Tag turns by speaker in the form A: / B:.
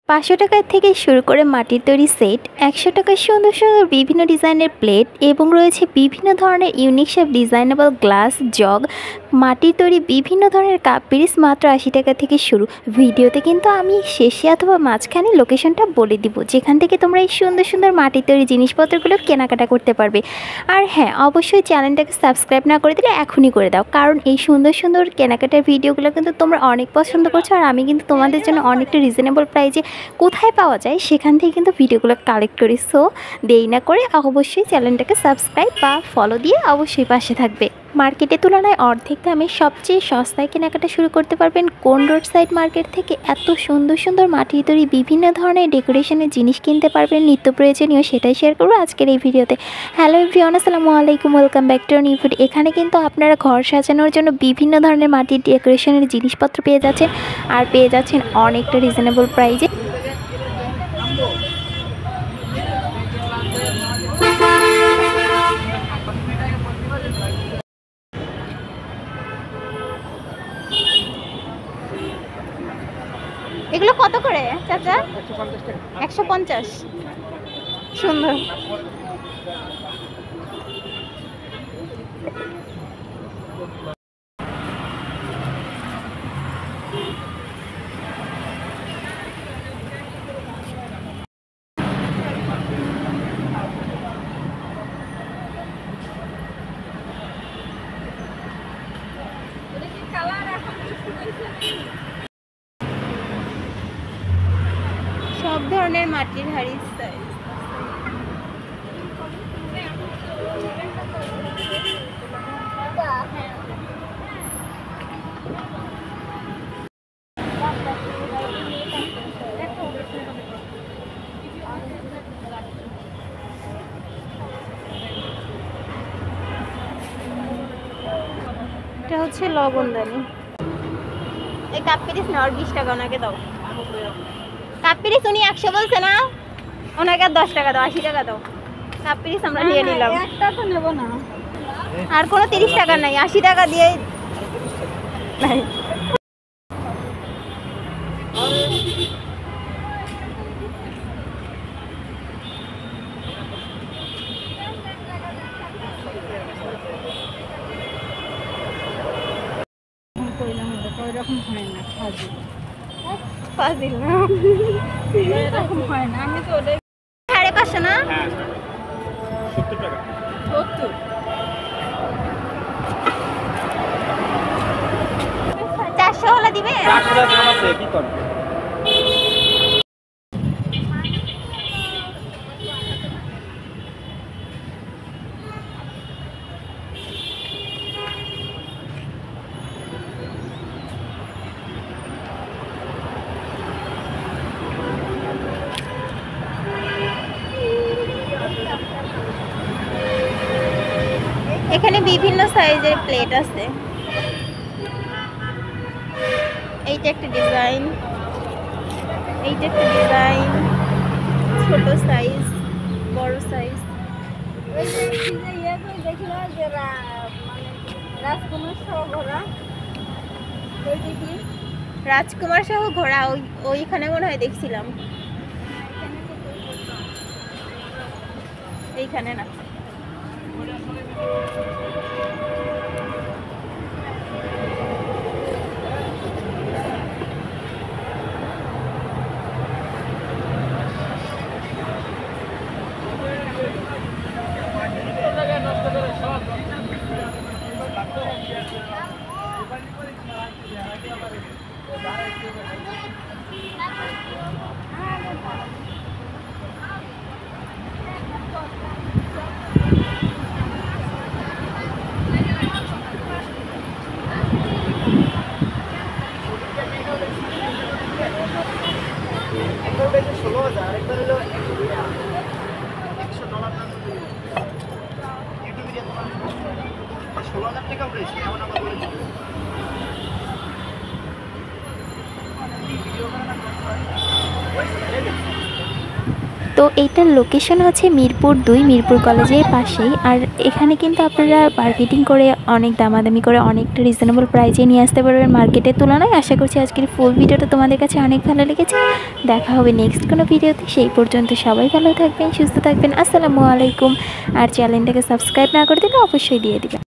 A: ৳৫০০ থেকে শুরু করে মাটির তৈরি সেট, ৳১০০ সুন্দর সুন্দর বিভিন্ন ডিজাইনের প্লেট এবং রয়েছে বিভিন্ন ধরনের unique shape designable glass jug, মাটির তৈরি বিভিন্ন ধরনের কাপ পিরিচ মাত্র ৳৮০ থেকে শুরু। ভিডিওতে কিন্তু আমি শেষে অথবা মাঝখানে লোকেশনটা বলে দিব, যেখান থেকে তোমরা এই সুন্দর সুন্দর মাটির তৈরি জিনিসপত্রগুলো কেনাকাটা করতে পারবে। আর হ্যাঁ, অবশ্যই চ্যানেলটাকে সাবস্ক্রাইব না করে দিলে এখনই করে দাও, কারণ এই সুন্দর সুন্দর কেনাকাটার ভিডিওগুলো কিন্তু তোমরা অনেক পছন্দ করছো, আর আমি কিন্তু তোমাদের জন্য অনেকটা রিজনেবল প্রাইজে কোথায় পাওয়া যায় সেখান থেকে কিন্তু ভিডিওগুলো কালেক্ট করি। সো দেরি না করে অবশ্যই চ্যানেলটাকে সাবস্ক্রাইব বা ফলো দিয়ে অবশ্যই পাশে থাকবে। মার্কেটের তুলনায় অর্ধেক দামে সবচেয়ে সস্তায় কেনাকাটা শুরু করতে পারবেন কোন রোড সাইড মার্কেট থেকে। এত সুন্দর সুন্দর মাটির তৈরি বিভিন্ন ধরনের ডেকোরেশনের জিনিস কিনতে পারবেন, নিত্য প্রয়োজনীয়, সেটাই শেয়ার করবো আজকের এই ভিডিওতে। হ্যালো এভরিওয়ান, আসসালামু আলাইকুম, welcome back to new video. এখানে কিন্তু আপনারা ঘর সাজানোর জন্য বিভিন্ন ধরনের মাটির ডেকোরেশনের জিনিসপত্র পেয়ে যাচ্ছেন, আর পেয়ে যাচ্ছেন অনেকটা রিজনেবল প্রাইজে। এগুলো কত করে চাচা? 150। সুন্দর। সব ধরনের মাটির হাড়ি সাইজ। এটা হচ্ছে লবণদানি। এই কাপ পিরিচ না, আর 20 টাকা ওনাকে দাও। কাপ পিরিচ উনি 100 বলছে না, ওনাকে 10 টাকা দাও, 80 টাকা দাও। কাপ পিরিচ আমরা নিয়ে নিলাম। একটা তো নেব না, আর কোনো 30 টাকা নাই, 80 টাকা দিয়ে নাই। ফাজিল না, এরকম হয় না। আমি তো ওদের 550 না, 70 টাকা। 70 400 হলে দিবে। 400 টাকা আছে কি করবে? এখানে বিভিন্ন সাইজের প্লেট আছে। এইটা একটা ডিজাইন, এইটা একটা ডিজাইন, ছোট সাইজ, বড় সাইজ। রাজকুমার সহ ঘোড়া ওইখানে মনে হয় দেখছিলাম, এইখানে না। তো এইটার লোকেশন হচ্ছে মিরপুর 2, মিরপুর কলেজের পাশেই। আর এখানে কিন্তু আপনারা মার্কেটিং করে অনেক দামাদামি করে অনেকটা রিজনেবল প্রাইসে নিয়ে আসতে পারবেন মার্কেটের তুলনায়। আশা করছি আজকের ফুল ভিডিওটা তোমাদের কাছে অনেক ভালো লেগেছে। দেখা হবে নেক্সট কোনো ভিডিওতে, সেই পর্যন্ত সবাই ভালো থাকবেন, সুস্থ থাকবেন। আসসালামু আলাইকুম। আর চ্যানেলটাকে সাবস্ক্রাইব না করে দিলে অবশ্যই দিয়ে দিবেন।